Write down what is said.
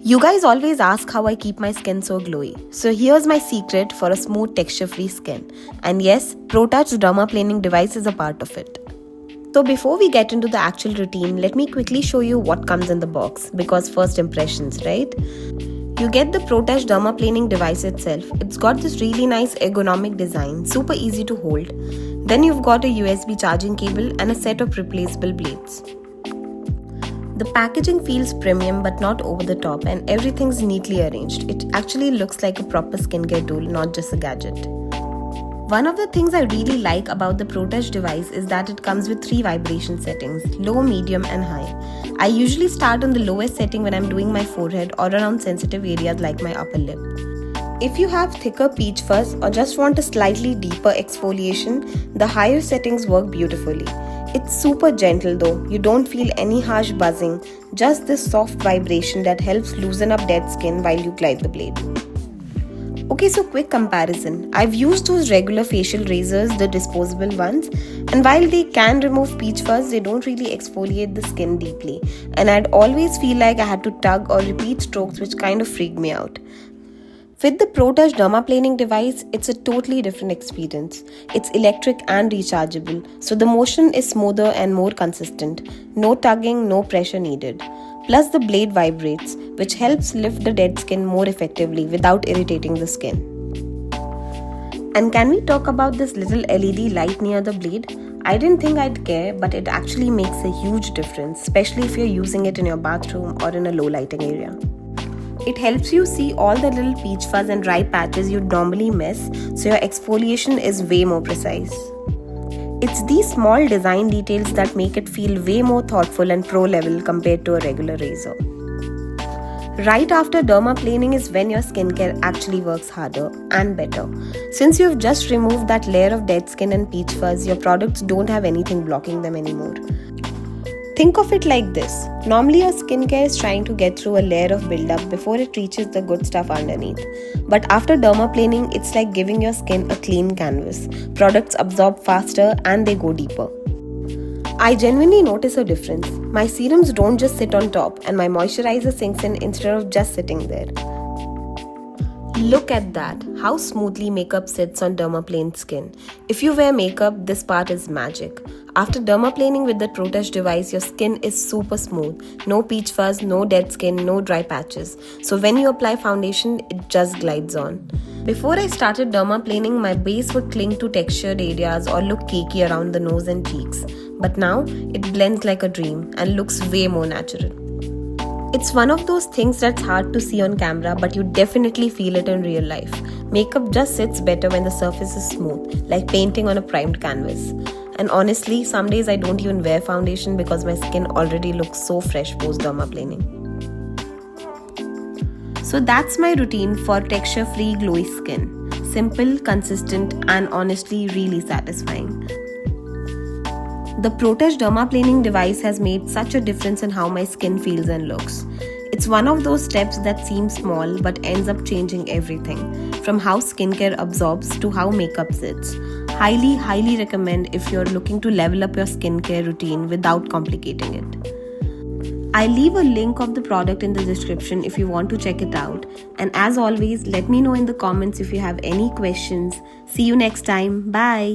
You guys always ask how I keep my skin so glowy. So here's my secret for a smooth texture-free skin. And yes, Protouch Dermaplaning Device is a part of it. So before we get into the actual routine, let me quickly show you what comes in the box, because first impressions, right? You get the Protouch Dermaplaning Device itself. It's got this really nice ergonomic design, super easy to hold. Then you've got a USB charging cable and a set of replaceable blades. The packaging feels premium but not over the top, and everything's neatly arranged. It actually looks like a proper skincare tool, not just a gadget. One of the things I really like about the Protouch device is that it comes with 3 vibration settings: low, medium and high. I usually start on the lowest setting when I'm doing my forehead or around sensitive areas like my upper lip. If you have thicker peach fuzz or just want a slightly deeper exfoliation, the higher settings work beautifully. It's super gentle though, you don't feel any harsh buzzing, just this soft vibration that helps loosen up dead skin while you glide the blade. Okay, so quick comparison. I've used those regular facial razors, the disposable ones, and while they can remove peach fuzz, they don't really exfoliate the skin deeply, and I'd always feel like I had to tug or repeat strokes, which kind of freaked me out. With the Protouch Dermaplaning device, it's a totally different experience. It's electric and rechargeable, so the motion is smoother and more consistent. No tugging, no pressure needed. Plus the blade vibrates, which helps lift the dead skin more effectively without irritating the skin. And can we talk about this little LED light near the blade? I didn't think I'd care, but it actually makes a huge difference, especially if you're using it in your bathroom or in a low lighting area. It helps you see all the little peach fuzz and dry patches you'd normally miss, so your exfoliation is way more precise. It's these small design details that make it feel way more thoughtful and pro level compared to a regular razor. Right after dermaplaning is when your skincare actually works harder and better. Since you've just removed that layer of dead skin and peach fuzz, your products don't have anything blocking them anymore. Think of it like this. Normally your skincare is trying to get through a layer of buildup before it reaches the good stuff underneath. But after dermaplaning, it's like giving your skin a clean canvas. Products absorb faster and they go deeper. I genuinely notice a difference. My serums don't just sit on top, and my moisturizer sinks in instead of just sitting there. Look at that, how smoothly makeup sits on dermaplaned skin. If you wear makeup, this part is magic. After dermaplaning with the Protouch device, your skin is super smooth. No peach fuzz, no dead skin, no dry patches. So when you apply foundation, it just glides on. Before I started dermaplaning, my base would cling to textured areas or look cakey around the nose and cheeks. But now, it blends like a dream and looks way more natural. It's one of those things that's hard to see on camera, but you definitely feel it in real life. Makeup just sits better when the surface is smooth, like painting on a primed canvas. And honestly, some days I don't even wear foundation because my skin already looks so fresh post dermaplaning. So that's my routine for texture-free glowy skin. Simple, consistent, and honestly really satisfying. The Protouch Dermaplaning device has made such a difference in how my skin feels and looks. It's one of those steps that seems small but ends up changing everything, from how skincare absorbs to how makeup sits. Highly recommend if you're looking to level up your skincare routine without complicating it. I'll leave a link of the product in the description if you want to check it out. And as always, let me know in the comments if you have any questions. See you next time. Bye.